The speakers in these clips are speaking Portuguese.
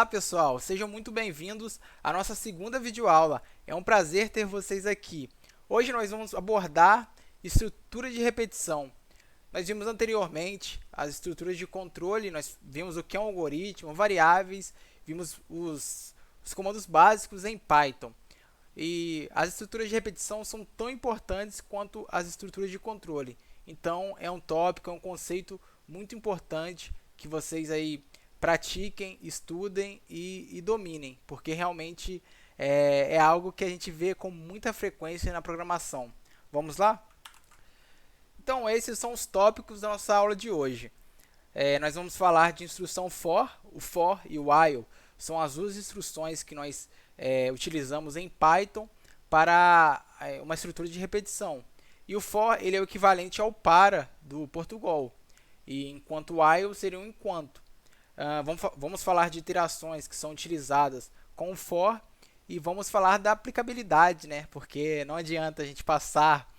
Olá pessoal, sejam muito bem-vindos à nossa segunda videoaula. É um prazer ter vocês aqui. Hoje nós vamos abordar estrutura de repetição. Nós vimos anteriormente as estruturas de controle, nós vimos o que é um algoritmo, variáveis, vimos os comandos básicos em Python. E as estruturas de repetição são tão importantes quanto as estruturas de controle. Então é um tópico, é um conceito muito importante que vocês aí pratiquem, estudem e dominem, porque realmente é algo que a gente vê com muita frequência na programação. Vamos lá? Então esses são os tópicos da nossa aula de hoje. Nós vamos falar de instrução for, o for e o while são as duas instruções que nós utilizamos em Python para uma estrutura de repetição. E o for ele é o equivalente ao para do Portugal, e enquanto o while seria um enquanto. Vamos falar de iterações que são utilizadas com o for e vamos falar da aplicabilidade, né? Porque não adianta a gente passar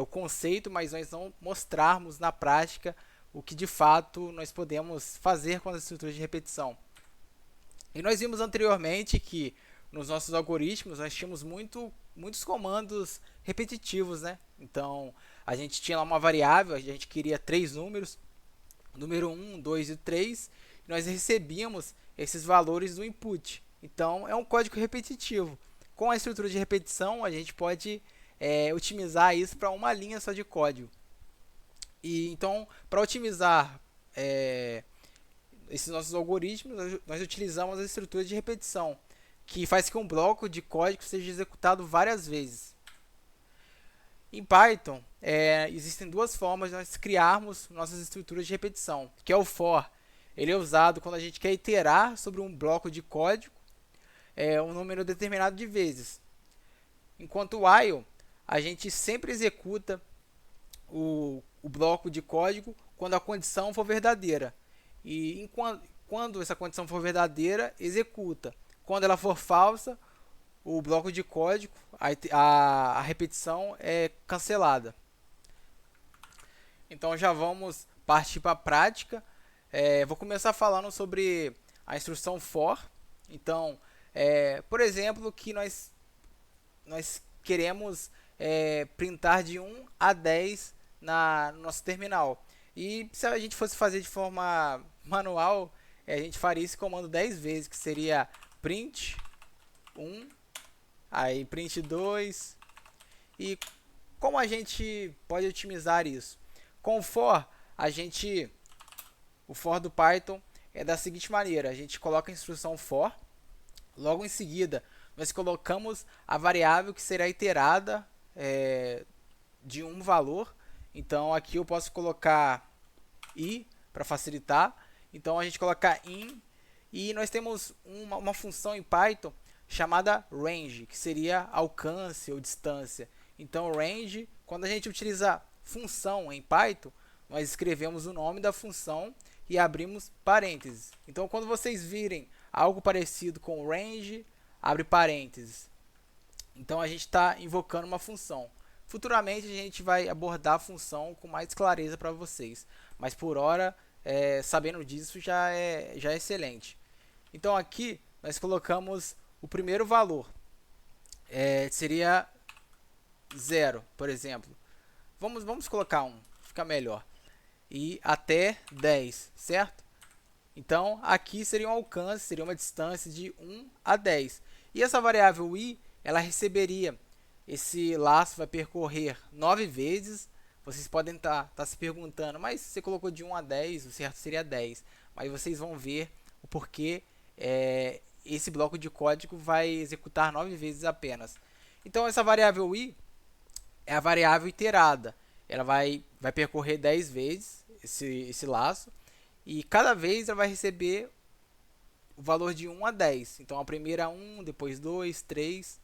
o conceito, mas nós não mostrarmos na prática o que de fato nós podemos fazer com as estruturas de repetição. E nós vimos anteriormente que nos nossos algoritmos nós tínhamos muitos comandos repetitivos, né? Então a gente tinha lá uma variável, a gente queria três números, número 1, 2 e 3, e nós recebíamos esses valores do input. Então é um código repetitivo. Com a estrutura de repetição a gente pode otimizar isso para uma linha só de código. E então, para otimizar esses nossos algoritmos, nós utilizamos a estrutura de repetição, que faz com que um bloco de código seja executado várias vezes. Em Python, existem duas formas de nós criarmos nossas estruturas de repetição, que é o for. Ele é usado quando a gente quer iterar sobre um bloco de código um número determinado de vezes. Enquanto o while, a gente sempre executa o bloco de código quando a condição for verdadeira. E quando essa condição for verdadeira, executa. Quando ela for falsa, o bloco de código, a repetição é cancelada. Então já vamos partir para a prática. Vou começar falando sobre a instrução for. Então, por exemplo, que nós queremos printar de 1 a 10 no nosso terminal. E se a gente fosse fazer de forma manual, a gente faria esse comando 10 vezes, que seria print 1, aí print 2. E como a gente pode otimizar isso? Com o for, o for do Python é da seguinte maneira: a gente coloca a instrução for, logo em seguida nós colocamos a variável que será iterada de um valor. Então aqui eu posso colocar i para facilitar. Então a gente coloca in, e nós temos uma função em Python chamada range, que seria alcance ou distância. Então range, quando a gente utiliza função em Python, nós escrevemos o nome da função e abrimos parênteses. Então quando vocês virem algo parecido com range, abre parênteses. Então a gente está invocando uma função. Futuramente a gente vai abordar a função com mais clareza para vocês, mas por hora, sabendo disso já é excelente. Então aqui nós colocamos o primeiro valor, seria 0, por exemplo. Vamos colocar 1, fica melhor. E até 10, certo? Então aqui seria um alcance, seria uma distância de 1 a 10. E essa variável i, ela receberia, esse laço vai percorrer 9 vezes. Vocês podem estar se perguntando, mas você colocou de 1 a 10, o certo seria 10. Mas vocês vão ver o porquê esse bloco de código vai executar 9 vezes apenas. Então essa variável i é a variável iterada. Ela vai percorrer 10 vezes esse laço, e cada vez ela vai receber o valor de 1 a 10. Então a primeira 1, depois 2, 3.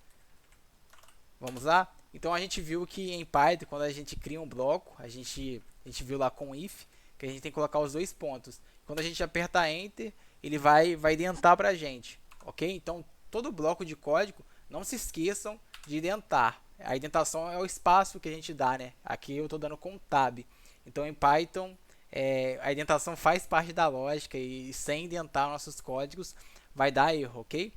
Vamos lá? Então a gente viu que em Python, quando a gente cria um bloco, a gente viu lá com if, que a gente tem que colocar os dois pontos. Quando a gente aperta Enter, ele vai identar para a gente, ok? Então todo bloco de código, não se esqueçam de identar. A indentação é o espaço que a gente dá, né? Aqui eu estou dando com Tab. Então em Python, a indentação faz parte da lógica, e sem indentar nossos códigos vai dar erro, ok?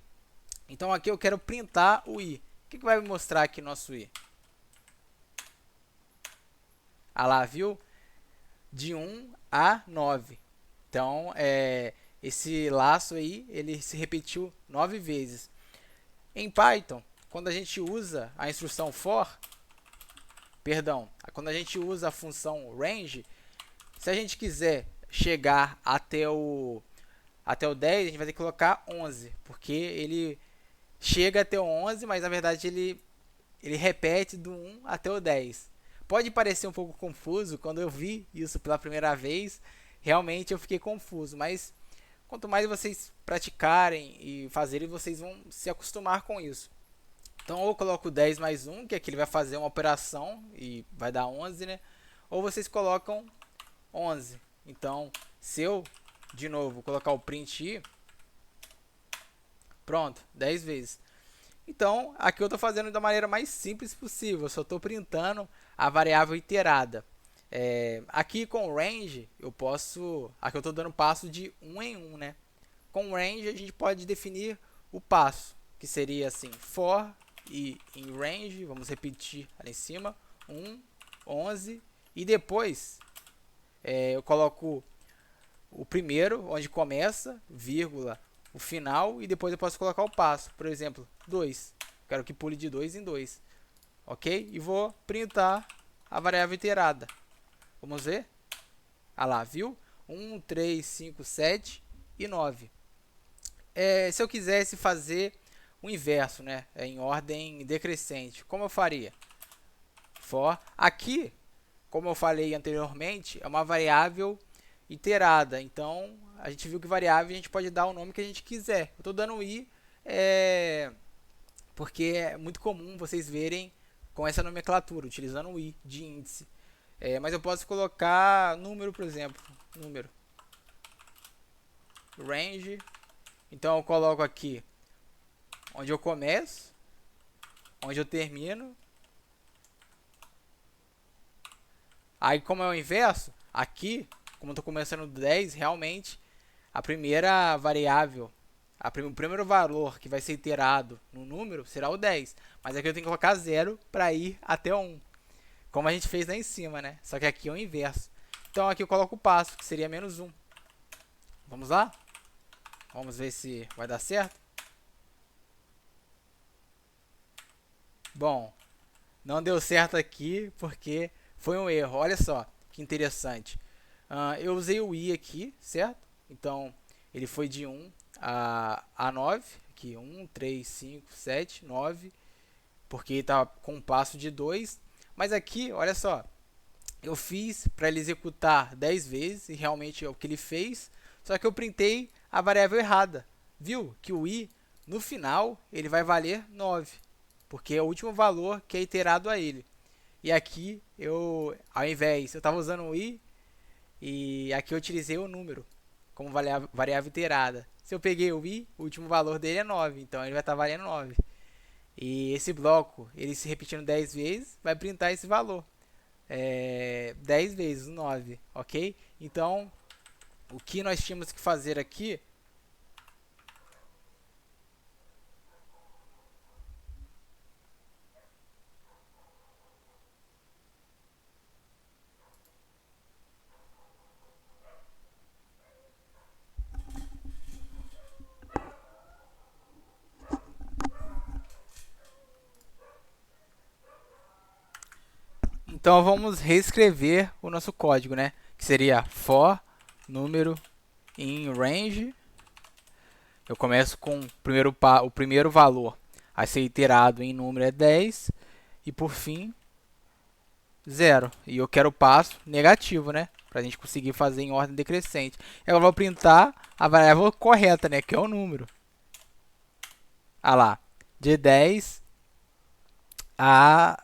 Então aqui eu quero printar o i. O que vai me mostrar aqui nosso i? Ah lá, viu? De 1 a 9. Então, esse laço aí, ele se repetiu 9 vezes. Em Python, quando a gente usa a instrução for, quando a gente usa a função range, se a gente quiser chegar até o 10, a gente vai ter que colocar 11, porque ele chega até o 11, mas na verdade ele repete do 1 até o 10. Pode parecer um pouco confuso, quando eu vi isso pela primeira vez, realmente eu fiquei confuso, mas quanto mais vocês praticarem e fazerem, vocês vão se acostumar com isso. Então, ou eu coloco 10 mais 1, que aqui ele vai fazer uma operação e vai dar 11, né? Ou vocês colocam 11. Então, se eu, de novo, colocar o print i, pronto, 10 vezes. Então, aqui eu estou fazendo da maneira mais simples possível. Eu só estou printando a variável iterada. Aqui com range, eu posso... Aqui eu estou dando passo de 1 em 1, né? Com range, a gente pode definir o passo, que seria assim, for e em range, vamos repetir ali em cima, 1, 11, e depois eu coloco o primeiro, onde começa, vírgula, o final, e depois eu posso colocar o passo, por exemplo, 2, quero que pule de 2 em 2, ok? E vou printar a variável iterada, vamos ver? Ah lá, viu? 1, 3, 5, 7 e 9. Se eu quisesse fazer o inverso, né, em ordem decrescente, como eu faria? For. Aqui, como eu falei anteriormente, é uma variável iterada. Então, a gente viu que variável a gente pode dar o nome que a gente quiser. Eu estou dando i porque é muito comum vocês verem com essa nomenclatura, utilizando o i de índice. Mas eu posso colocar número, por exemplo. Número. Range. Então, eu coloco aqui onde eu começo, onde eu termino. Aí, como é o inverso, aqui, como eu estou começando do 10, realmente a primeira variável, o primeiro valor que vai ser iterado no número será o 10. Mas aqui eu tenho que colocar 0 para ir até o 1, como a gente fez lá em cima, né? Só que aqui é o inverso. Então aqui eu coloco o passo, que seria menos 1. Vamos lá? Vamos ver se vai dar certo. Bom, não deu certo aqui porque foi um erro. Olha só que interessante. Eu usei o i aqui, certo? Então, ele foi de 1 a 9. Aqui, 1, 3, 5, 7, 9. Porque está com um passo de 2. Mas aqui, olha só. Eu fiz para ele executar 10 vezes. E realmente é o que ele fez. Só que eu printei a variável errada. Viu? Que o i, no final, ele vai valer 9. Porque é o último valor que é iterado a ele. E aqui, ao invés, eu estava usando o i, e aqui eu utilizei o número como variável iterada. Se eu peguei o i, o último valor dele é 9, então ele vai estar valendo 9. E esse bloco, ele se repetindo 10 vezes, vai printar esse valor. 10 vezes 9, ok? Então, o que nós tínhamos que fazer aqui... Então vamos reescrever o nosso código, né? Que seria for número in range. Eu começo com o primeiro valor a ser iterado em número é 10 e por fim 0. E eu quero o passo negativo, né? Para a gente conseguir fazer em ordem decrescente. Eu vou printar a variável correta, né? Que é o número. Ah lá, de 10 a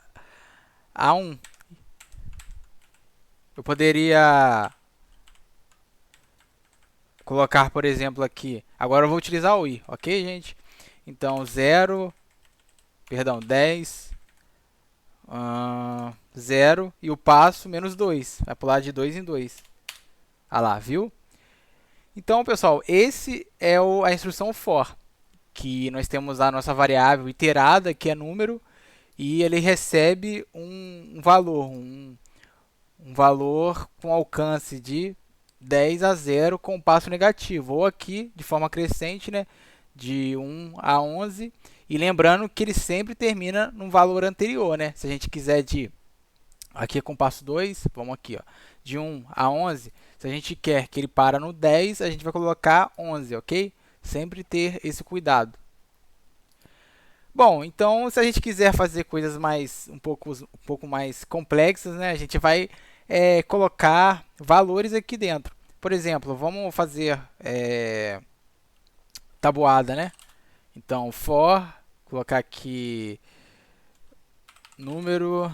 1. Eu poderia colocar, por exemplo, aqui. Agora eu vou utilizar o i, ok, gente? Então, 10, 0 e o passo menos 2. Vai pular de 2 em 2. Ah lá, viu? Então, pessoal, esse é a instrução for, que nós temos a nossa variável iterada, que é número, e ele recebe um valor, um valor com alcance de 10 a 0 com passo negativo, ou aqui de forma crescente, né, de 1 a 11, e lembrando que ele sempre termina no valor anterior, né? Se a gente quiser de aqui com passo 2, vamos aqui, ó, de 1 a 11, se a gente quer que ele para no 10, a gente vai colocar 11, ok? Sempre ter esse cuidado. Bom, então se a gente quiser fazer coisas um pouco mais complexas, né, a gente vai colocar valores aqui dentro. Por exemplo, vamos fazer tabuada, né? Então, for, colocar aqui número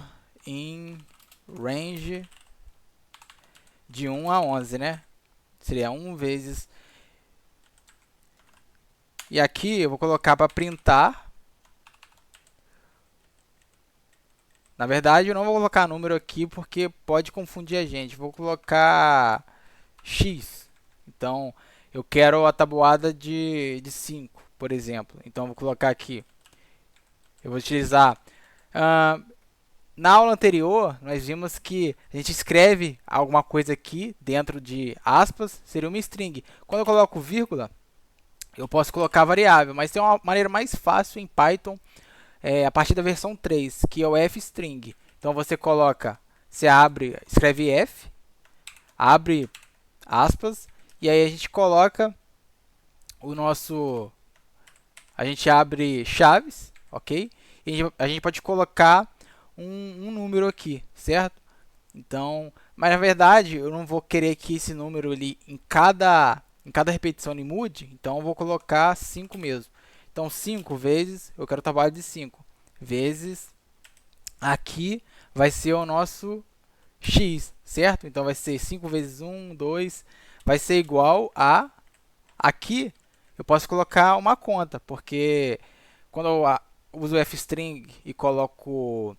em range de 1 a 11, né? Seria 1 vezes. E aqui eu vou colocar para printar. Na verdade, eu não vou colocar número aqui porque pode confundir a gente. Vou colocar x. Então, eu quero a tabuada de 5, por exemplo. Então, vou colocar aqui. Eu vou utilizar... na aula anterior, nós vimos que a gente escreve alguma coisa aqui dentro de aspas, seria uma string. Quando eu coloco vírgula, eu posso colocar variável, mas tem uma maneira mais fácil em Python, a partir da versão 3, que é o fstring. Então você coloca, você abre, escreve f, abre aspas, e aí a gente coloca o nosso, a gente abre chaves, ok? E a gente pode colocar um número aqui, certo? Então, mas na verdade eu não vou querer que esse número ali em cada repetição ele mude, então eu vou colocar 5 mesmo. Então 5 vezes, eu quero trabalho de 5 vezes, aqui vai ser o nosso x, certo? Então vai ser 5 vezes 1, 2, vai ser igual a, aqui eu posso colocar uma conta, porque quando eu uso fstring e coloco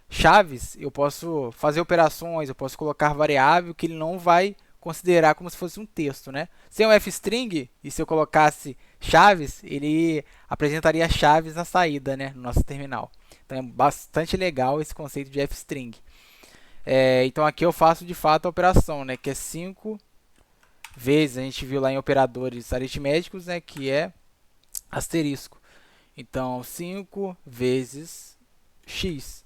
chaves, eu posso fazer operações, eu posso colocar variável que ele não vai considerar como se fosse um texto, né? Sem o fstring, e se eu colocasse chaves, ele apresentaria chaves na saída, né, no nosso terminal. Então é bastante legal esse conceito de fstring. Então aqui eu faço de fato a operação, né, que é 5 vezes, a gente viu lá em operadores aritméticos, né, que é asterisco. Então 5 vezes x,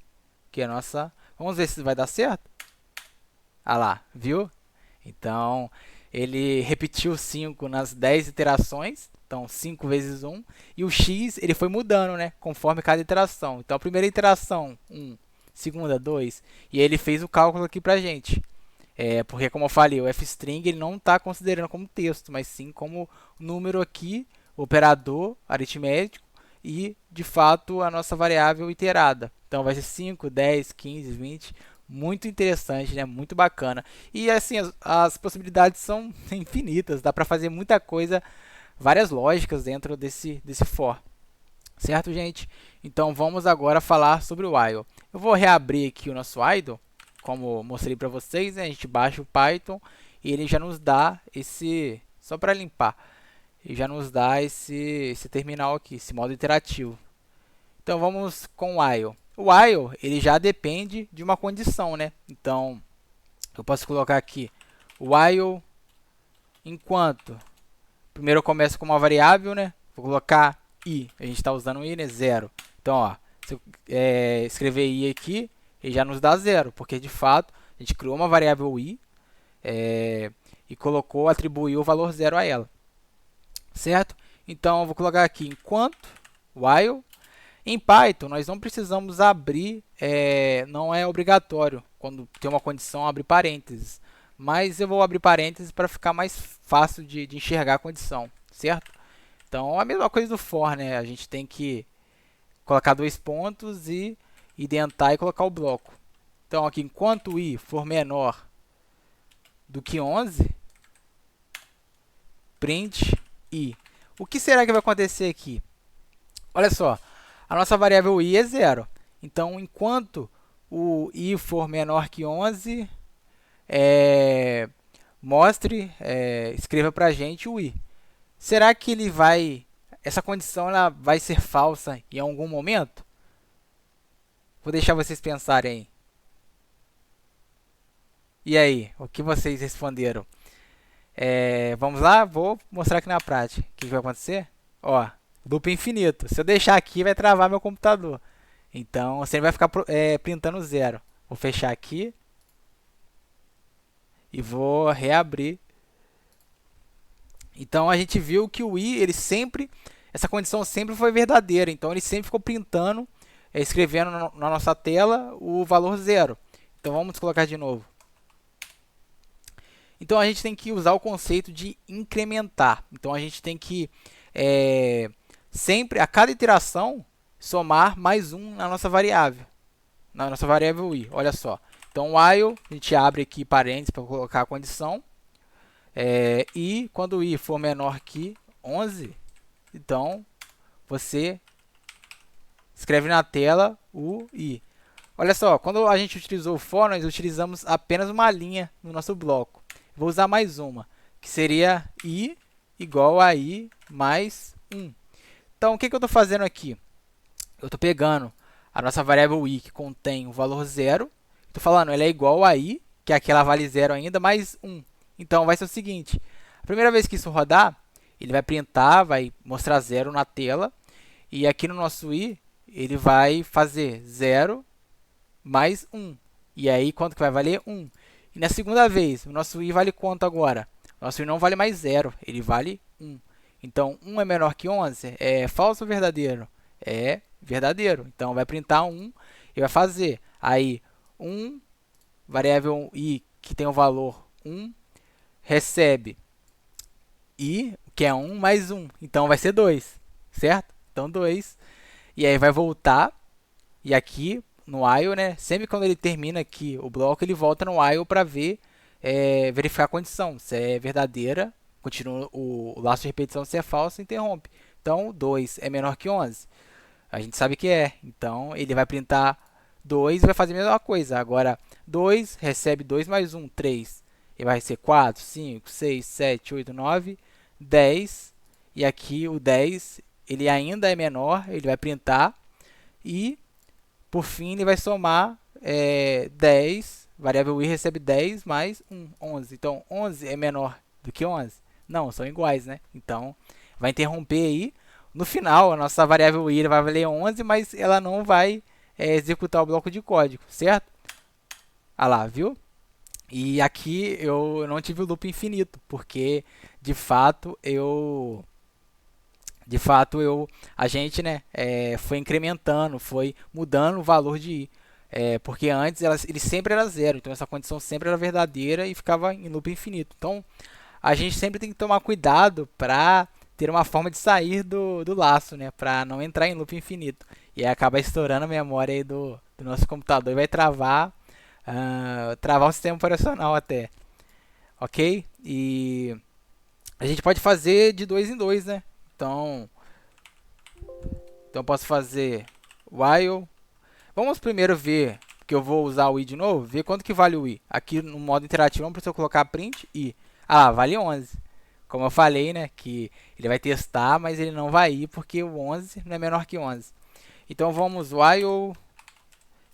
que é a nossa... Vamos ver se vai dar certo? Ah lá, viu? Então, ele repetiu 5 nas 10 iterações. Então, 5 vezes 1. E o x, ele foi mudando, né? Conforme cada iteração. Então, a primeira iteração, 1. Segunda, 2. E ele fez o cálculo aqui pra gente. Porque, como eu falei, o fstring ele não está considerando como texto, mas sim como número aqui, operador aritmético e, de fato, a nossa variável iterada. Então, vai ser 5, 10, 15, 20. Muito interessante, né? Muito bacana. E, assim, as possibilidades são infinitas. Dá para fazer muita coisa, várias lógicas dentro desse for. Certo, gente? Então, vamos agora falar sobre o while. Eu vou reabrir aqui o nosso idle, como mostrei para vocês, né? A gente baixa o Python e ele já nos dá esse... Só para limpar. Ele já nos dá esse terminal aqui, esse modo interativo. Então, vamos com o while. O while, ele já depende de uma condição, né? Então, eu posso colocar aqui while enquanto. Primeiro eu começo com uma variável, né? Vou colocar i. A gente está usando i, né? 0. Então, ó, se eu escrever i aqui, ele já nos dá 0, porque de fato a gente criou uma variável i e colocou, atribuiu o valor 0 a ela. Certo? Então, eu vou colocar aqui enquanto while. Em Python, nós não precisamos abrir, não é obrigatório, quando tem uma condição, abrir parênteses. Mas eu vou abrir parênteses para ficar mais fácil de enxergar a condição, certo? Então, a mesma coisa do for, né? A gente tem que colocar 2 pontos e identar e colocar o bloco. Então, aqui, enquanto i for menor do que 11, print i. O que será que vai acontecer aqui? Olha só, a nossa variável i é 0. Então, enquanto o i for menor que 11, mostre, escreva para a gente o i. Será que essa condição ela vai ser falsa em algum momento? Vou deixar vocês pensarem aí. E aí, o que vocês responderam? Vamos lá, vou mostrar aqui na prática. O que vai acontecer? Ó, loop infinito. Se eu deixar aqui, vai travar meu computador. Então, você vai ficar printando zero. Vou fechar aqui e vou reabrir. Então, a gente viu que o i, essa condição sempre foi verdadeira. Então, ele sempre ficou printando, escrevendo na nossa tela o valor zero. Então, vamos colocar de novo. Então, a gente tem que usar o conceito de incrementar. Então, a gente tem que, sempre, a cada iteração, somar mais um na nossa variável i. Olha só. Então, while, a gente abre aqui parênteses para colocar a condição. E quando o i for menor que 11, então, você escreve na tela o i. Olha só, quando a gente utilizou o for, nós utilizamos apenas uma linha no nosso bloco. Vou usar mais uma, que seria i igual a i mais 1. Então, o que eu estou fazendo aqui? Eu estou pegando a nossa variável i, que contém o valor 0. Estou falando, ela é igual a i, que é aquela vale 0 ainda, mais 1. Então, vai ser o seguinte. A primeira vez que isso rodar, ele vai printar, vai mostrar 0 na tela. E aqui no nosso i, ele vai fazer 0 mais 1. E aí, quanto que vai valer? 1. E na segunda vez, o nosso i vale quanto agora? O nosso i não vale mais 0, ele vale 1. Então, 1 é menor que 11? É falso ou verdadeiro? É verdadeiro. Então, vai printar 1 e vai fazer. Aí, 1, variável i, que tem o valor 1, recebe i, que é 1, mais 1. Então, vai ser 2, certo? Então, 2. E aí, vai voltar. E aqui, no while, né? Sempre quando ele termina aqui o bloco, ele volta no while para verificar a condição. Se é verdadeira, continua o laço de repetição. Se é falso, interrompe. Então, 2 é menor que 11. A gente sabe que é. Então, ele vai printar 2 e vai fazer a mesma coisa. Agora, 2 recebe 2 mais 1, 3. E vai ser 4, 5, 6, 7, 8, 9, 10. E aqui o 10, ele ainda é menor, ele vai printar. E por fim, ele vai somar 10, variável i recebe 10 mais 1, 11. Então, 11 é menor do que 11? Não, são iguais, né? Então, vai interromper aí. No final, a nossa variável i vai valer 11, mas ela não vai executar o bloco de código, certo? Ah lá, viu? E aqui eu não tive o loop infinito, porque de fato a gente, né, foi incrementando, foi mudando o valor de i. Porque antes ele sempre era zero, então essa condição sempre era verdadeira e ficava em loop infinito. Então, a gente sempre tem que tomar cuidado para ter uma forma de sair do laço, né, para não entrar em loop infinito. E aí acaba estourando a memória aí do nosso computador e vai travar o sistema operacional até. Ok? E a gente pode fazer de 2 em 2, né? Então eu posso fazer while. Vamos primeiro ver, que eu vou usar o i de novo, ver quanto que vale o i. Aqui no modo interativo, vamos eu colocar print i. Ah, vale 11. Como eu falei, né, que ele vai testar, mas ele não vai ir porque o 11 não é menor que 11. Então vamos while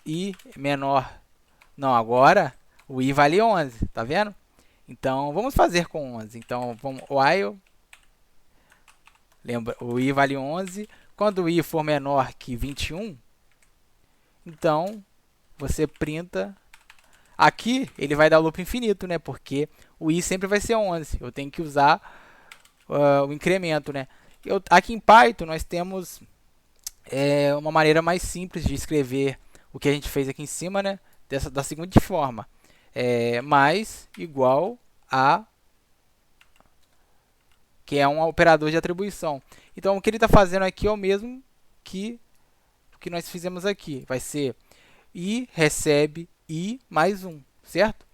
i menor. Não, agora o i vale 11, tá vendo? Então vamos fazer com 11. Então vamos while. Lembra, o i vale 11. Quando o i for menor que 21, então você printa. Aqui ele vai dar loop infinito, né? Porque o i sempre vai ser 11. Eu tenho que usar o incremento, né? Aqui em Python nós temos uma maneira mais simples de escrever o que a gente fez aqui em cima, né? Da seguinte forma: mais igual a, que é um operador de atribuição. Então, o que ele está fazendo aqui é o mesmo que nós fizemos aqui. Vai ser i recebe i mais 1, certo?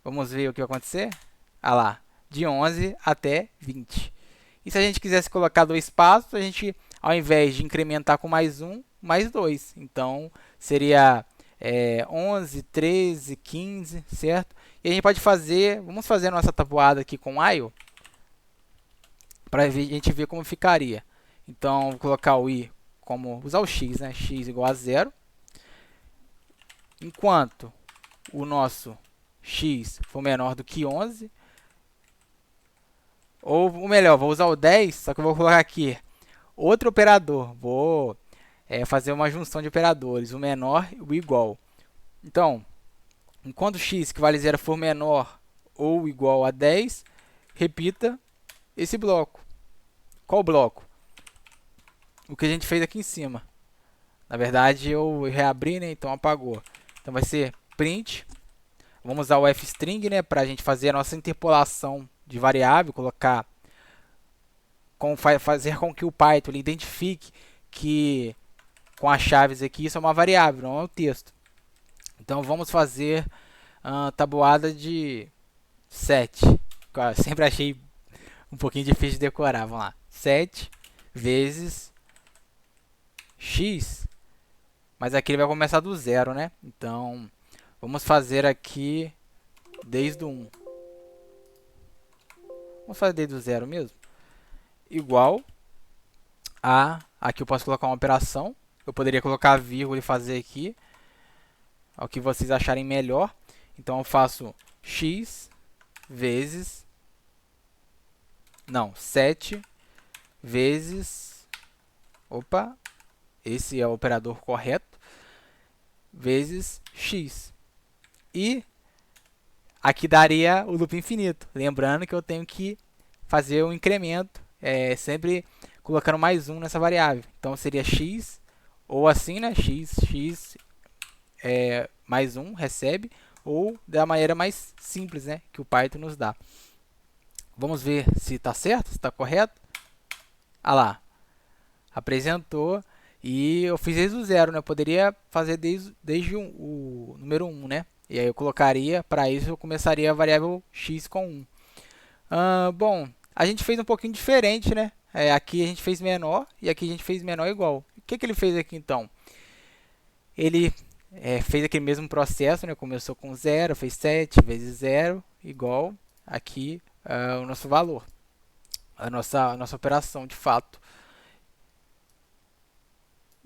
Vamos ver o que vai acontecer? Ah lá, de 11 até 20. E se a gente quisesse colocar dois passos, a gente, ao invés de incrementar com mais 1, mais 2. Então, seria 11, 13, 15, certo? E a gente pode fazer, vamos fazer a nossa tabuada aqui com while, para a gente ver como ficaria. Então, vou colocar o i como, usar o x, né? X igual a 0. Enquanto o nosso x for menor do que 11, ou melhor, vou usar o 10, só que eu vou colocar aqui outro operador. Vou fazer uma junção de operadores, o menor e o igual. Então, enquanto x que vale 0 for menor ou igual a 10, repita esse bloco. Qual bloco? O que a gente fez aqui em cima. Na verdade, eu reabri, né? Então apagou. Então vai ser print. Vamos usar o fstring, né? Para a gente fazer a nossa interpolação de variável, colocar, fazer com que o Python ele identifique que com as chaves aqui isso é uma variável, não é um texto. Então vamos fazer tabuada de 7. Eu sempre achei um pouquinho difícil de decorar. Vamos lá. 7 vezes x. Mas aqui ele vai começar do 0, né? Então, vamos fazer aqui desde o 1. Vamos fazer desde o 0 mesmo. Igual a... Aqui eu posso colocar uma operação. Eu poderia colocar vírgula e fazer aqui. Ao que vocês acharem melhor. Então, eu faço x vezes... Não, 7 vezes... Opa! Esse é o operador correto. Vezes x. E aqui daria o loop infinito. Lembrando que eu tenho que fazer um incremento, sempre colocando mais um nessa variável. Então seria x, ou assim, né? X mais um recebe, ou da maneira mais simples, né? Que o Python nos dá. Vamos ver se está certo, se está correto. Ah lá, apresentou. E eu fiz desde o 0, né? Eu poderia fazer desde o número 1, né? E aí eu colocaria, para isso eu começaria a variável x com 1. Bom, a gente fez um pouquinho diferente, né? Aqui a gente fez menor e aqui a gente fez menor igual. O que ele fez aqui então? Ele fez aquele mesmo processo, né? Começou com 0, fez 7 vezes 0 igual aqui o nosso valor. A nossa operação de fato.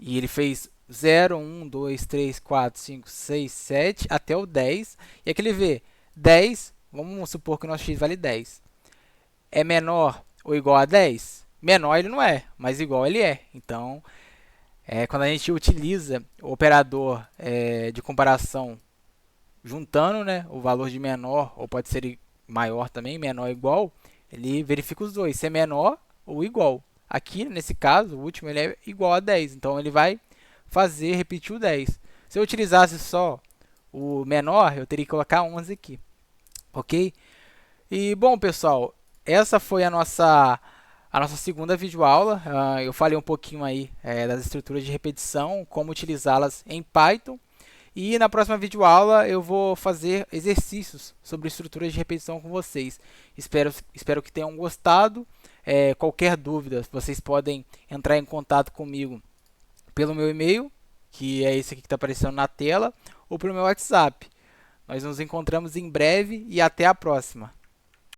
E ele fez 0, 1, 2, 3, 4, 5, 6, 7 até o 10. E aqui ele vê 10, vamos supor que o nosso x vale 10. É menor ou igual a 10? Menor ele não é, mas igual ele é. Então, quando a gente utiliza o operador de comparação juntando, né, o valor de menor, ou pode ser maior também, menor ou igual, ele verifica os dois, se é menor ou igual. Aqui, nesse caso, o último ele é igual a 10, então ele vai repetir o 10. Se eu utilizasse só o menor, eu teria que colocar 11 aqui, ok? E, bom, pessoal, essa foi a nossa segunda videoaula. Eu falei um pouquinho aí das estruturas de repetição, como utilizá-las em Python. E na próxima videoaula eu vou fazer exercícios sobre estruturas de repetição com vocês. Espero que tenham gostado. Qualquer dúvida, vocês podem entrar em contato comigo pelo meu e-mail, que é esse aqui que está aparecendo na tela, ou pelo meu WhatsApp. Nós nos encontramos em breve e até a próxima.